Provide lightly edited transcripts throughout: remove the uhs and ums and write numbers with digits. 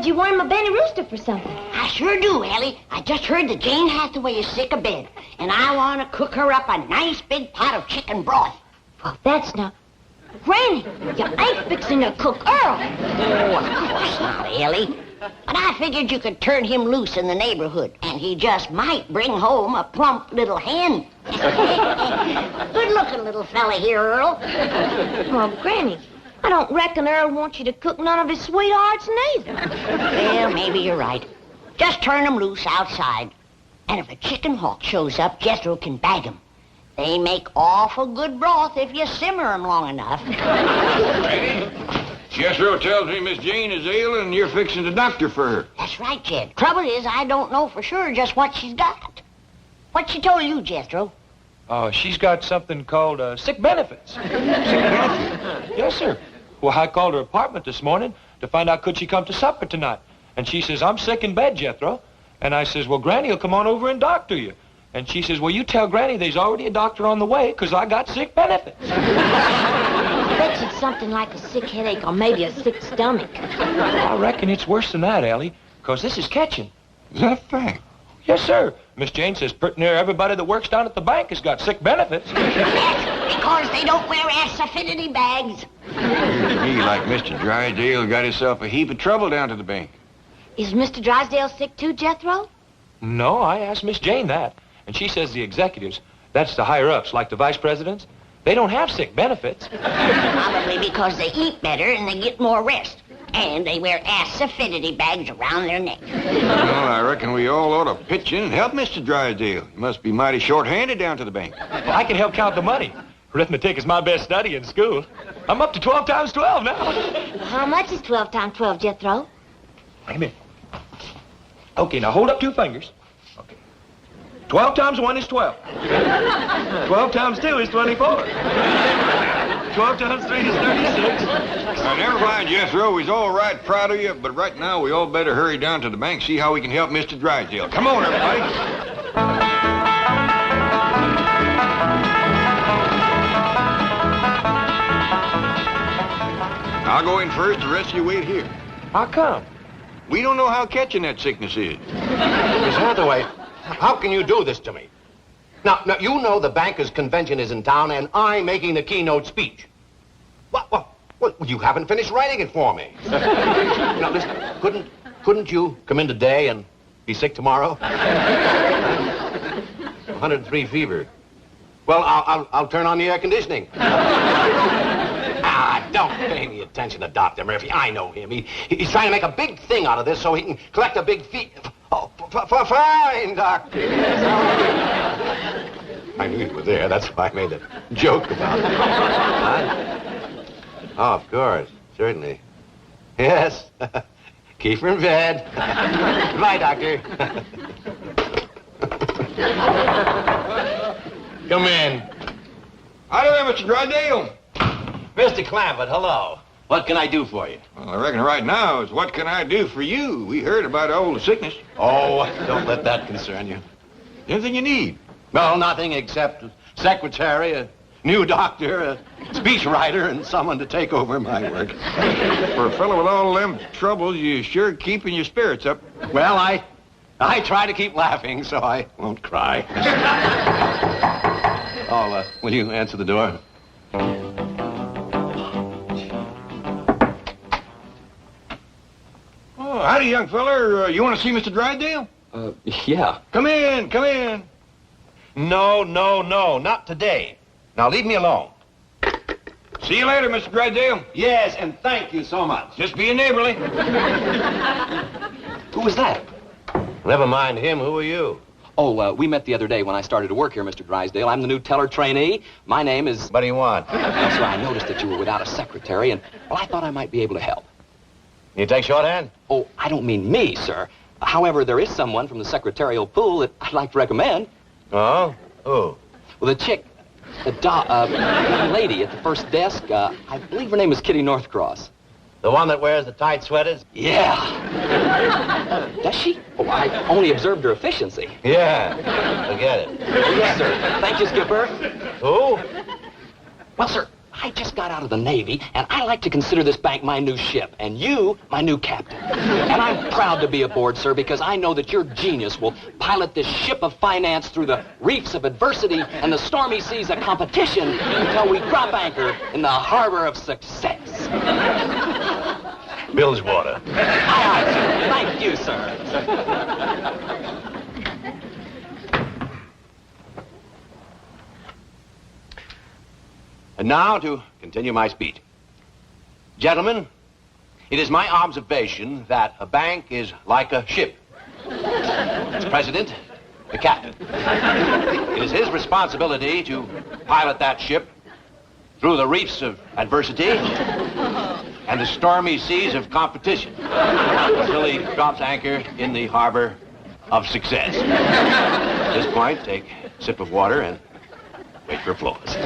You want him a Benny Rooster for something? I sure do, Elly. I just heard that Jane Hathaway is sick of bed, and I want to cook her up a nice big pot of chicken broth. Well, that's not... Granny, you ain't fixing to cook Earl. Oh, of course not, Elly. But I figured you could turn him loose in the neighborhood, and he just might bring home a plump little hen. Good-looking little fella here, Earl. Well, Granny, I don't reckon Earl wants you to cook none of his sweethearts neither. Well, maybe you're right. Just turn him loose outside. And if a chicken hawk shows up, Jethro can bag him. They make awful good broth if you simmer them long enough. Jethro tells me Miss Jane is ill and you're fixing the doctor for her. That's right, Jed. Trouble is, I don't know for sure just what she's got. What she told you, Jethro? Oh, she's got something called sick benefits. Sick benefit? Yes, sir. Well, I called her apartment this morning to find out could she come to supper tonight. And she says, I'm sick in bed, Jethro. And I says, well, Granny will come on over and doctor you. And she says, well, you tell Granny there's already a doctor on the way because I got sick benefits. I bet it's something like a sick headache or maybe a sick stomach. I reckon it's worse than that, Ellie, because this is catching. Is that a fact? Yes, sir. Miss Jane says pretty near everybody that works down at the bank has got sick benefits. That's because they don't wear ass-affinity bags. Appears to me like Mr. Drysdale got himself a heap of trouble down to the bank. Is Mr. Drysdale sick too, Jethro? No, I asked Miss Jane that. And she says the executives, that's the higher-ups, like the vice presidents, they don't have sick benefits. Probably because they eat better and they get more rest. And they wear ass-affinity bags around their neck. Well, I reckon we all ought to pitch in and help Mr. Drysdale. He must be mighty short-handed down to the bank. Well, I can help count the money. Arithmetic is my best study in school. I'm up to 12 times 12 now. Well, how much is 12 times 12, Jethro? Wait a minute. Okay, now hold up 2 fingers. Okay. 12 times 1 is 12. 12 times 2 is 24. 12 times 3 is 36. Never mind, Jethro. We's all right proud of you, but right now we all better hurry down to the bank, see how we can help Mr. Drysdale. Come on, everybody. I'll go in first. The rest of you wait here. How come? We don't know how catching that sickness is. Miss Hathaway, how can you do this to me? Now, you know the bankers' convention is in town, and I'm making the keynote speech. Well, you haven't finished writing it for me. Now, listen, couldn't you come in today and be sick tomorrow? 103 fever. Well, I'll turn on the air conditioning. Don't pay any attention to Dr. Murphy. I know him. He's trying to make a big thing out of this so he can collect a big fee. Oh, fine, Doctor. I knew you were there. That's why I made a joke about it. Huh? Oh, of course. Certainly. Yes. Keep her in bed. Goodbye, Doctor. Come in. Hi there, Mr. Drysdale. Mr. Clampett, hello. What can I do for you? Well, I reckon right now is what can I do for you? We heard about all the sickness. Oh, don't let that concern you. Anything you need. Well, nothing except a secretary, a new doctor, a speechwriter, and someone to take over my work. For a fellow with all them troubles, you sure keeping your spirits up. Well, I try to keep laughing so I won't cry. Oh, will you answer the door? Oh, howdy, young feller. You want to see Mr. Drysdale? Yeah. Come in, come in. No, not today. Now, leave me alone. See you later, Mr. Drysdale. Yes, and thank you so much. Just being neighborly. Who was that? Never mind him. Who are you? Oh, we met the other day when I started to work here, Mr. Drysdale. I'm the new teller trainee. My name is... What do you want? Well, sir, I noticed that you were without a secretary, and, well, I thought I might be able to help. You take shorthand? Oh, I don't mean me, sir. However, there is someone from the secretarial pool that I'd like to recommend. Oh? Who? Well, the lady at the first desk, I believe her name is Kitty Northcross. The one that wears the tight sweaters? Yeah. Does she? Oh, I only observed her efficiency. Yeah. Forget it. Oh, yes, sir. Thank you, Skipper. Who? Well, sir, I just got out of the Navy, and I like to consider this bank my new ship, and you my new captain. And I'm proud to be aboard, sir, because I know that your genius will pilot this ship of finance through the reefs of adversity and the stormy seas of competition until we drop anchor in the harbor of success. Bilgewater. Aye, aye, sir. Thank you, sir. And now to continue my speech. Gentlemen, it is my observation that a bank is like a ship. Its president, the captain. It is his responsibility to pilot that ship through the reefs of adversity and the stormy seas of competition until he drops anchor in the harbor of success. At this point, take a sip of water and wait for applause.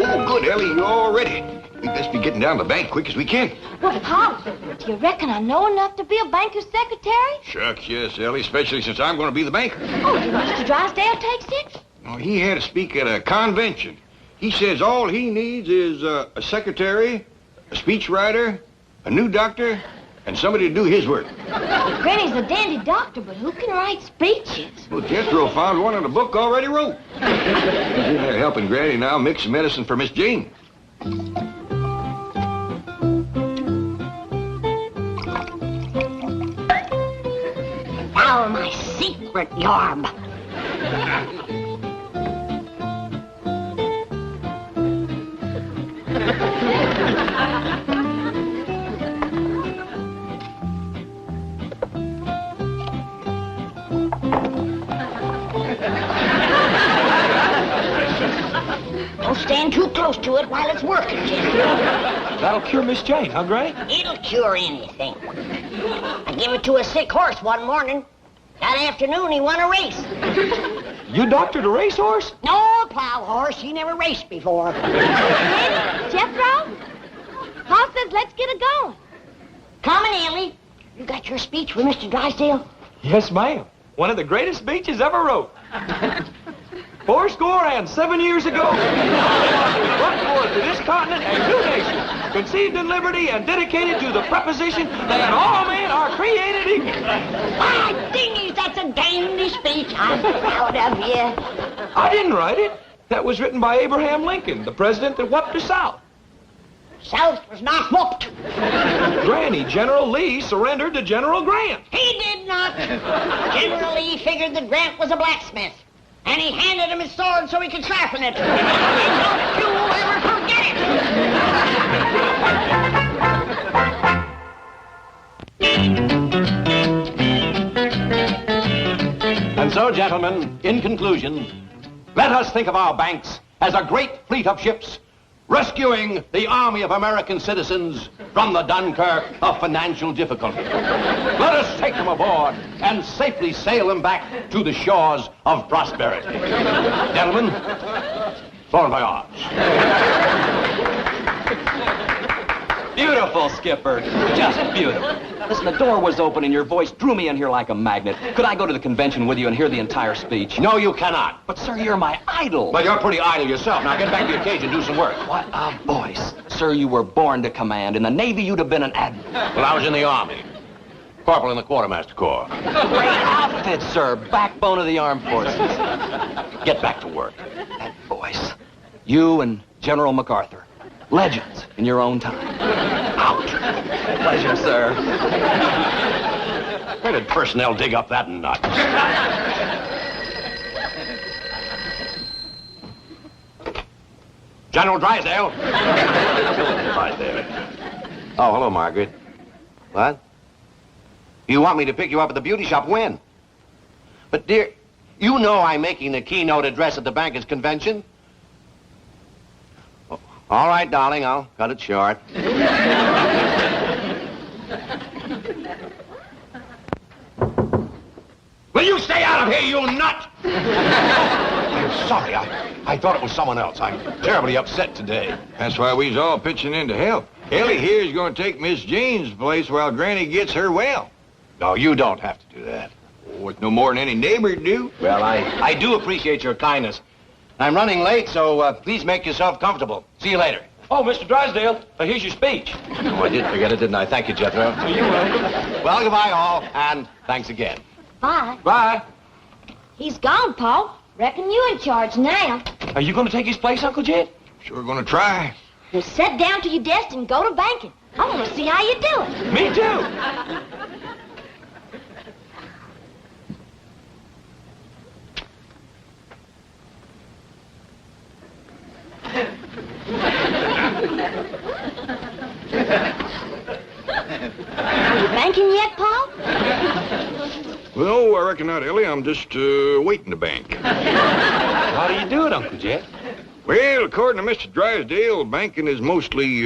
Oh, good, Elly, you're all ready. We best be getting down to the bank quick as we can. Well, Pop, do you reckon I know enough to be a banker's secretary? Shucks, yes, Elly, especially since I'm going to be the banker. Oh, did Mr. Drysdale take sick? Oh, he had to speak at a convention. He says all he needs is a secretary, a speechwriter, a new doctor, and somebody to do his work. Granny's a dandy doctor, but who can write speeches? Well, Jethro found one in a book already wrote. He's in there helping Granny now mix some medicine for Miss Jane. Now my secret yarb. Don't stand too close to it while it's working, Jim. That'll cure Miss Jane, huh, Granny? It'll cure anything. I gave it to a sick horse one morning. That afternoon, he won a race. You doctored a racehorse? No, plow horse. He never raced before. Granny, Jethro, Pop says let's get it going. Come in, Elly. You got your speech for Mr. Drysdale? Yes, ma'am. One of the greatest speeches ever wrote. 7 years ago, brought forth to this continent a new nation, conceived in liberty and dedicated to the proposition that all men are created equal. My dingies, that's a dandy speech. I'm proud of you. I didn't write it. That was written by Abraham Lincoln, the president that whooped the South. South was not whooped. Granny, General Lee surrendered to General Grant. He did not. General Lee figured that Grant was a blacksmith, and he handed him his sword so he could sharpen it. And don't you ever forget it. And so, gentlemen, in conclusion, let us think of our banks as a great fleet of ships rescuing the army of American citizens from the Dunkirk of financial difficulty. Let us take them aboard and safely sail them back to the shores of prosperity. Gentlemen, bon voyage. Beautiful, Skipper. Just beautiful. Listen, the door was open and your voice drew me in here like a magnet. Could I go to the convention with you and hear the entire speech? No, you cannot. But, sir, you're my idol. Well, you're pretty idle yourself. Now get back to your cage and do some work. What a voice. Sir, you were born to command. In the Navy, you'd have been an admiral. Well, I was in the Army. Corporal in the Quartermaster Corps. Great outfit, sir. Backbone of the armed forces. Get back to work. That voice. You and General MacArthur. Legends in your own time. Out. Pleasure, sir. Where did personnel dig up that nut? General Drysdale. Right there. Oh, hello, Margaret. What? You want me to pick you up at the beauty shop when? But, dear, you know I'm making the keynote address at the bankers' convention. All right, darling, I'll cut it short. Will you stay out of here, you nut? I'm sorry. I thought it was someone else. I'm terribly upset today. That's why we's all pitching in to help. Elly here is going to take Miss Jane's place while Granny gets her well. No, you don't have to do that. Oh, it's no more than any neighbor'd do. Well, I do appreciate your kindness. I'm running late, so please make yourself comfortable. See you later. Oh, Mr. Drysdale, here's your speech. Oh, I did forget it, didn't I? Thank you, Jethro. You're welcome. Well, goodbye, all, and thanks again. Bye. Bye. He's gone, Pa. Reckon you in charge now. Are you going to take his place, Uncle Jed? Sure gonna try. Well, sit down to your desk and go to banking. I want to see how you do it. Me too. Are you banking yet, Pa? Well, I reckon not, Elly. I'm just waiting to bank. How do you do it, Uncle Jed? Well, according to Mr. Drysdale, banking is mostly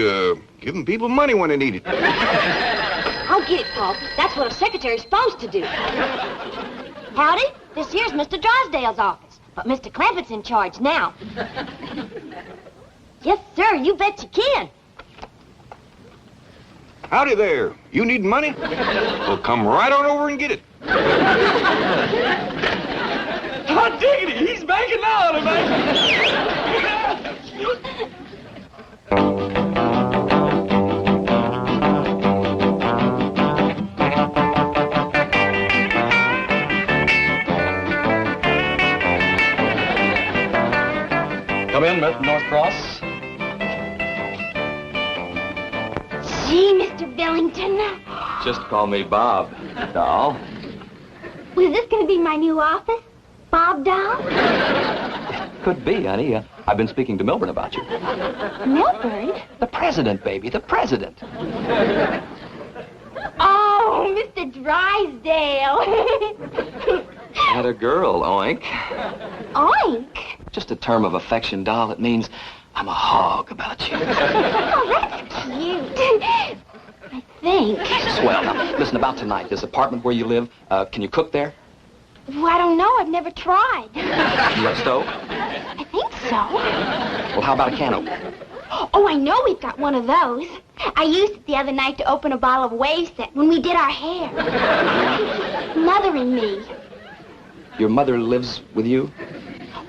giving people money when they need it. I'll get it, Pa. That's what a secretary's supposed to do. Howdy. This here's Mr. Drysdale's office, but Mr. Clampett's in charge now. Yes, sir. You bet you can. Howdy there. You need money? Well, come right on over and get it. Hot diggity, he's banking now, man. Come in, North Cross. Gee, Mr. Billington. Just call me Bob, doll. Was this going to be my new office? Bob Doll? Could be, honey. I've been speaking to Milburn about you. Milburn? The president, baby, the president. Oh, Mr. Drysdale. Had a girl, oink. Oink? Just a term of affection, doll. It means I'm a hog about you. Oh, that's cute. I think. Swell. Now, listen, about tonight, this apartment where you live, can you cook there? Well, I don't know. I've never tried. You have a stove? I think so. Well, how about a can opener? Oh, I know we've got one of those. I used it the other night to open a bottle of wave set when we did our hair. Mother and me. Your mother lives with you?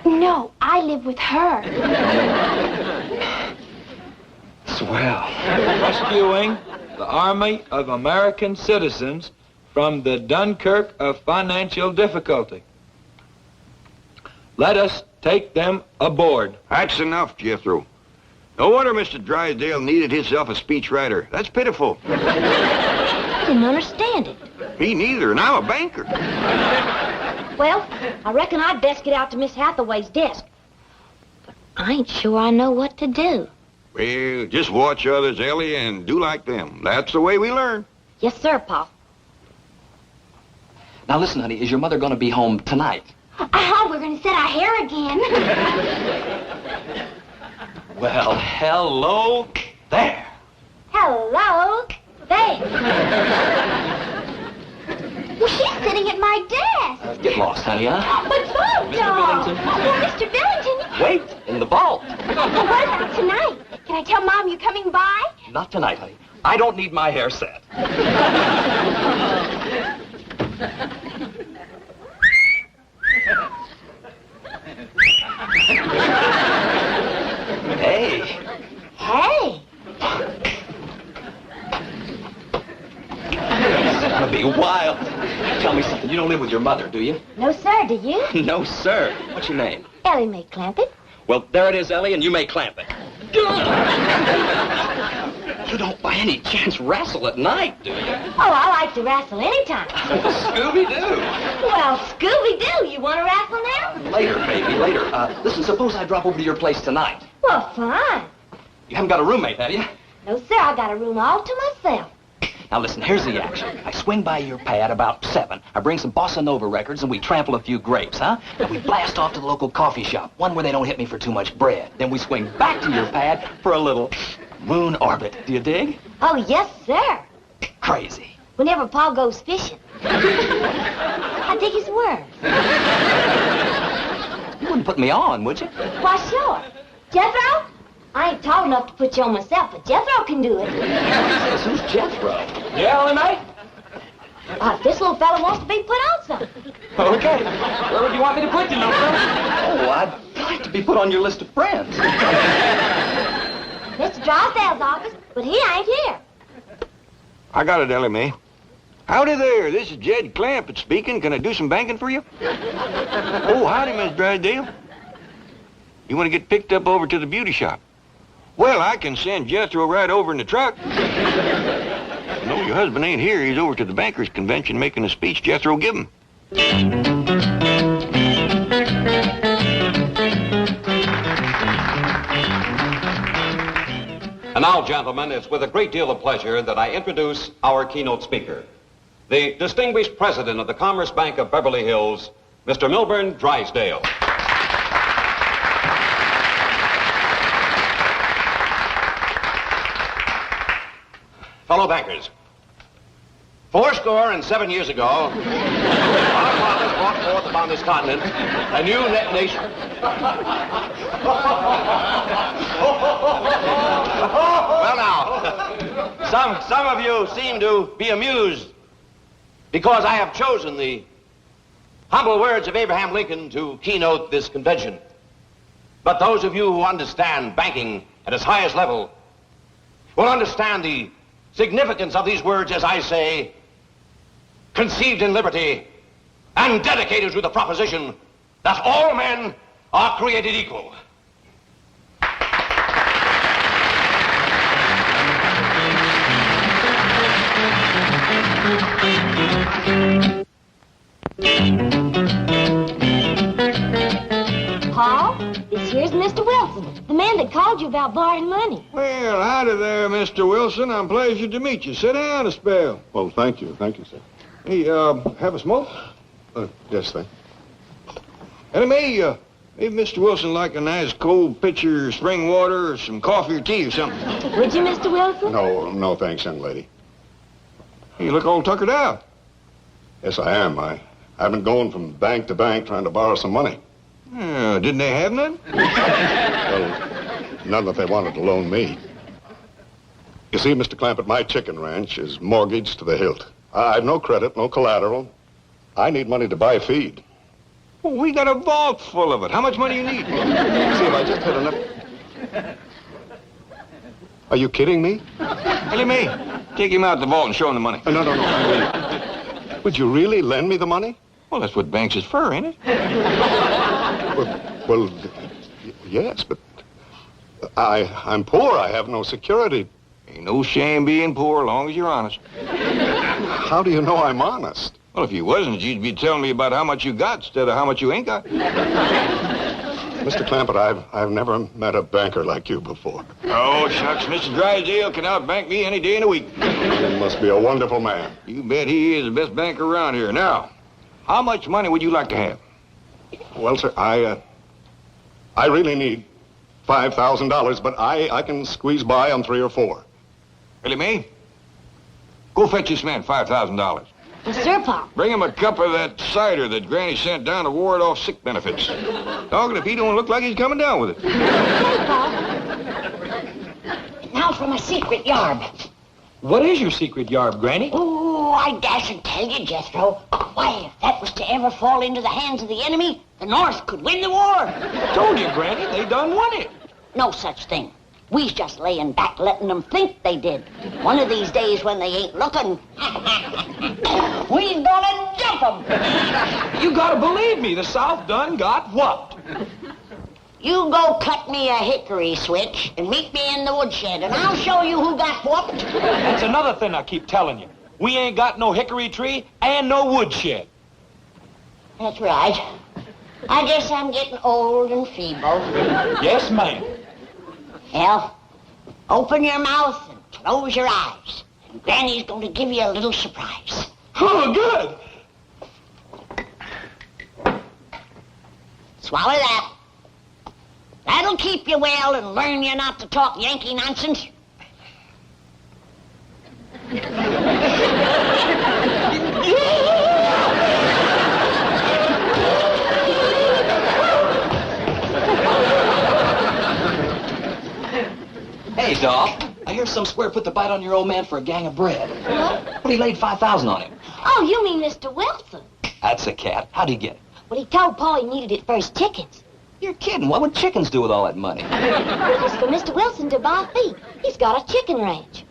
No, I live with her. Swell. Rescuing the Army of American citizens from the Dunkirk of financial difficulty. Let us take them aboard. That's enough, Jethro. No wonder Mr. Drysdale needed himself a speechwriter. That's pitiful. I didn't understand it. Me neither, and I'm a banker. Well, I reckon I'd best get out to Miss Hathaway's desk. But I ain't sure I know what to do. Well, just watch others, Elly, and do like them. That's the way we learn. Yes, sir, Pa. Now, listen, honey, is your mother going to be home tonight? Oh, we're going to set our hair again. Well, hello there. Hello there. Well, she's sitting at my desk. Get lost, honey, huh? But Bob, doll. Billington. Oh, Mr. Billington. Wait, in the vault. Well, what about tonight? Can I tell Mom you're coming by? Not tonight, honey. I don't need my hair set. Hey. Hey. This is gonna be wild. Tell me something. You don't live with your mother, do you? No, sir, do you? No, sir. What's your name? Elly Mae Clampett. Well, there it is, Elly, and you may clamp it. You don't by any chance wrestle at night, do you? Oh, I like to wrestle anytime. Scooby-Doo. Well, Scooby-Doo, you want to wrestle now? Later, baby, later. Listen, suppose I drop over to your place tonight. Well, fine. You haven't got a roommate, have you? No, sir, I got a room all to myself. Now, listen, here's the action. I swing by your pad about 7. I bring some bossa nova records, and we trample a few grapes, huh? Then we blast off to the local coffee shop, one where they don't hit me for too much bread. Then we swing back to your pad for a little moon orbit. Do you dig? Oh, yes, sir. Crazy. whenever Pa goes fishing. I dig his word. You wouldn't put me on, would you? Why, sure. Jethro? I ain't tall enough to put you on myself, but Jethro can do it. Who's Jethro? Yeah, Elly, mate? If this little fella wants to be put on some. Okay. Where would you want me to put you, no friend? Oh, I'd like to be put on your list of friends. Mr. Drysdale's office, but he ain't here. I got it, Elly Mae. Howdy there. This is Jed Clampett speaking. Can I do some banking for you? Oh, howdy, Miss Drysdale. You want to get picked up over to the beauty shop? Well, I can send Jethro right over in the truck. No, your husband ain't here. He's over to the bankers' convention making a speech Jethro give him. And now, gentlemen, it's with a great deal of pleasure that I introduce our keynote speaker, the distinguished president of the Commerce Bank of Beverly Hills, Mr. Milburn Drysdale. Fellow bankers, 7 years ago, our fathers brought forth upon this continent a new nation. Well, now, some of you seem to be amused because I have chosen the humble words of Abraham Lincoln to keynote this convention. But those of you who understand banking at its highest level will understand the significance of these words as I say, conceived in liberty and dedicated to the proposition that all men are created equal. Paul, this here's Mr. Wilson, the man that called you about borrowing money. Well, howdy there, Mr. Wilson. I'm pleased to meet you. Sit down a spell. Well, thank you, sir. Hey, have a smoke? Yes, thank Elly Mae, maybe Mr. Wilson like a nice cold pitcher of spring water or some coffee or tea or something. Would you, Mr. Wilson? No, thanks, young lady. You look all tuckered out. Yes, I am. I've been going from bank to bank trying to borrow some money. Didn't they have none? Well, none that they wanted to loan me. You see, Mr. Clampett, my chicken ranch is mortgaged to the hilt. I've no credit, no collateral. I need money to buy feed. Well, we got a vault full of it. How much money you need? See, if I just had enough... Are you kidding me? Elly Mae, take him out the vault and show him the money. No. Would you really lend me the money? Well, that's what banks is for, ain't it? Well, yes, but I'm poor. I have no security. Ain't no shame being poor as long as you're honest. How do you know I'm honest? Well, if you wasn't, you'd be telling me about how much you got instead of how much you ain't got. Mr. Clampett, I've never met a banker like you before. Oh, shucks, Mr. Drysdale can outbank me any day in the week. He must be a wonderful man. You bet he is the best banker around here. Now, how much money would you like to have? Well, sir, I really need $5,000, but I can squeeze by on 3 or 4. Elly Mae, go fetch this man $5,000. Yes, sir, Pa. Bring him a cup of that cider that Granny sent down to ward off sick benefits. Doggone if he don't look like he's coming down with it. Okay, Pa. Now for my secret yarb. What is your secret yarb, Granny? Oh, I dasn't tell you, Jethro. Why, if that was to ever fall into the hands of the enemy, the North could win the war. Told you, Granny, they done won it. No such thing. We's just laying back letting them think they did. One of these days when they ain't looking, we's gonna jump them. You gotta believe me, the South done got whooped. You go cut me a hickory switch and meet me in the woodshed, and I'll show you who got whooped. That's another thing I keep telling you. We ain't got no hickory tree and no woodshed. That's right. I guess I'm getting old and feeble. Yes, ma'am. Well, open your mouth and close your eyes. And Granny's going to give you a little surprise. Oh, good. Swallow that. That'll keep you well and learn you not to talk Yankee nonsense. some square put the bite on your old man for a gang of bread. Well, he laid $5,000 on him. Oh, you mean Mr. Wilson? That's a cat. How'd he get it? Well, he told Paul he needed it for his chickens. You're kidding. What would chickens do with all that money? It was for Mr. Wilson to buy feed. He's got a chicken ranch.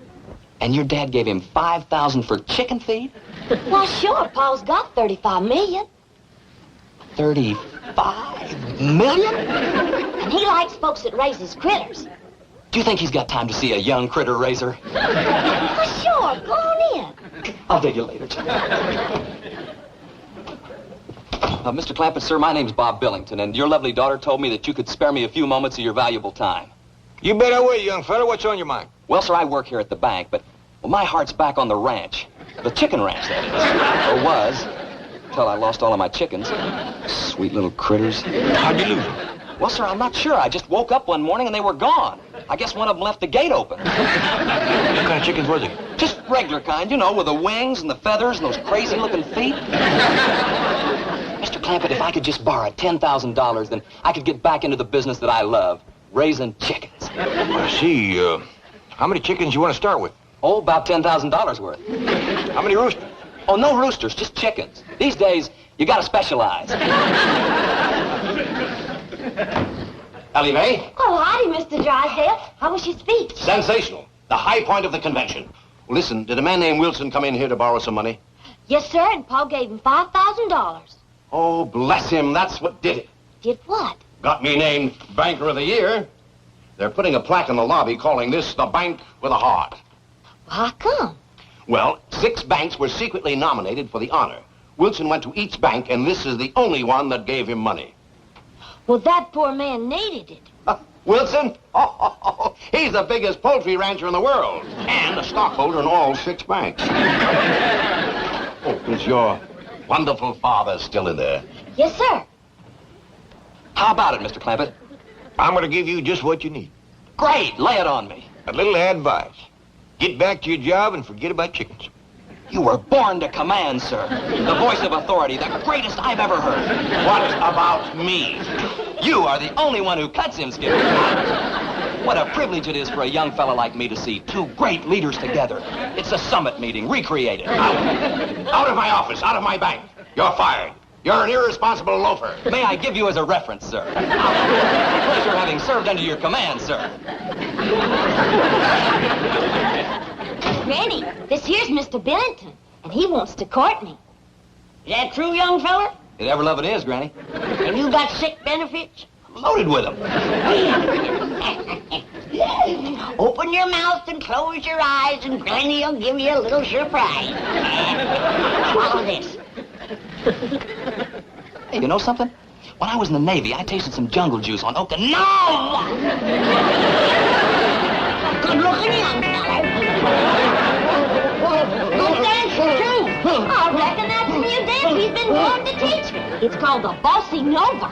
And your dad gave him $5,000 for chicken feed? Well, sure. Paul's got $35 million. $35 million? And he likes folks that raises critters. Do you think he's got time to see a young critter raiser? Well, sure. Go on in. I'll dig you later. Mr. Clampett, sir, my name's Bob Billington, and your lovely daughter told me that you could spare me a few moments of your valuable time. You bet I will, young fella. What's on your mind? Well, sir, I work here at the bank, but my heart's back on the ranch. The chicken ranch, that is. Or was, until I lost all of my chickens. Sweet little critters. How'd you lose them? Well, sir, I'm not sure. I just woke up one morning and they were gone. I guess one of them left the gate open. What kind of chickens were they? Just regular kind, you know, with the wings and the feathers and those crazy-looking feet. Mr. Clampett, if I could just borrow $10,000, then I could get back into the business that I love, raising chickens. I see. How many chickens you want to start with? Oh, about $10,000 worth. How many roosters? Oh, no roosters, just chickens. These days, you gotta specialize. Elly May? Oh, howdy, Mr. Drysdale. How was your speech? Sensational. The high point of the convention. Listen, did a man named Wilson come in here to borrow some money? Yes, sir, and Paul gave him $5,000. Oh, bless him. That's what did it. Did what? Got me named Banker of the Year. They're putting a plaque in the lobby calling this the bank with a heart. How come? Well, 6 banks were secretly nominated for the honor. Wilson went to each bank, and this is the only one that gave him money. Well, that poor man needed it. Wilson? Oh, he's the biggest poultry rancher in the world, and a stockholder in all 6 banks. Oh, is your wonderful father still in there? Yes, sir. How about it, Mr. Clampett? I'm going to give you just what you need. Great, lay it on me. A little advice. Get back to your job and forget about chickens. You were born to command, sir. The voice of authority, the greatest I've ever heard. What about me? You are the only one who cuts him, Skipper. What a privilege it is for a young fella like me to see 2 great leaders together. It's a summit meeting, recreated. Out of my office, out of my bank. You're fired. You're an irresponsible loafer. May I give you as a reference, sir? Pleasure having served under your command, sir. Granny, this here's Mr. Billington, and he wants to court me. Is that true, young fella? It ever love it is, Granny. And you got sick benefits? Loaded with them. Open your mouth and close your eyes, and Granny will give you a little surprise. Swallow this. Hey, you know something? When I was in the Navy, I tasted some jungle juice on Okinawa. Good-looking young fella. Good dancer, too. I reckon that's the new dance he's been born to teach me. It's called the Bossy Nova.